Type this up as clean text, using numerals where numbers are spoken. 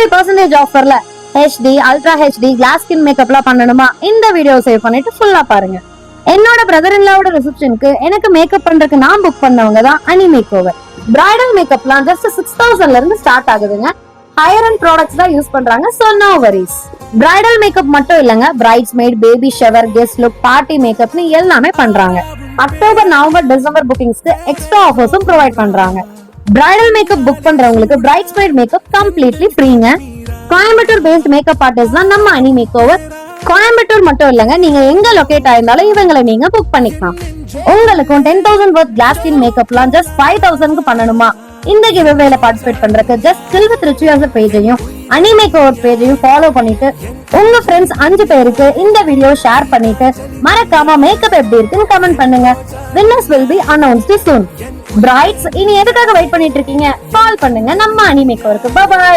50% ஆஃபர்ல HD, ultra HD, glass skin மேக்கப்லாம் பண்ணணுமா? இந்த வீடியோ சேவ் பண்ணிட்டு ஃபுல்லா பாருங்க. என்னோட பிரதர் இன்லாவோட ரிசப்ஷனுக்கு எனக்கு மேக்கப் பண்றதுக்கு நான் புக் பண்ணவங்க தான் அனி மேக் ஓவர். பிரைடல் மேக்கப்லாம் ஜஸ்ட் 6000ல இருந்து ஸ்டார்ட் ஆகுதுங்க. ஹையர் அண்ட் ப்ராடக்ட்ஸ் தான் யூஸ் பண்றாங்க, so no worries. Bridal makeup மட்டும் இல்லங்க, bridesmaid, baby shower, guest look, party மேக்கப்னு எல்லாமே பண்றாங்க. அக்டோபர், நவம்பர், டிசம்பர் புக்கிங்ஸ்க்கு எக்ஸ்ட்ரா ஆஃபர்ஸும் ப்ரொவைட் பண்றாங்க. பிரைடல் மேக்கப் புக் பண்றவங்களுக்கு பிரைட்ஸ் மேட் மேக்கப் கம்ப்ளீட்லி ஃப்ரீங்க. கோயம்புத்தூர் பேஸ்ட் மேக்கப் ஆர்டிஸ்ட் தான் நம்ம அனி மேக் ஓவர். கோயம்புத்தூர் மட்டும் இல்லங்க, நீங்க எங்க லொகேட் ஆயிருந்தாலும் இவங்களை நீங்க புக் பண்ணிக்கலாம். உங்களுக்கும் 10,000 வர்த் கிளாஸ் ஸ்கின் மேக்கப்லாம் ஜஸ்ட் 5,000க்கு பண்ணணுமா? இந்த கிவ்அவேல பார்ட்டிசிபேட் பண்றதுக்கு ஜஸ்ட் சில் வித் ரிச்சுவல்ஸ் பேஜையும் அனி மேக் ஓவர் பேஜையும் ஃபாலோ பண்ணிட்டு உங்க ஃப்ரெண்ட்ஸ் 5 பேருக்கு இந்த வீடியோ ஷேர் பண்ணிட்டு மறக்காம மேக்கப் எப்படி இருக்குன்னு கமெண்ட் பண்ணுங்க. winners will be announced soon. Brides இனி எதுக்காக வெயிட் பண்ணிட்டு இருக்கீங்க? கால் பண்ணுங்க நம்ம அனி மேக் ஓவருக்கு. Bye by.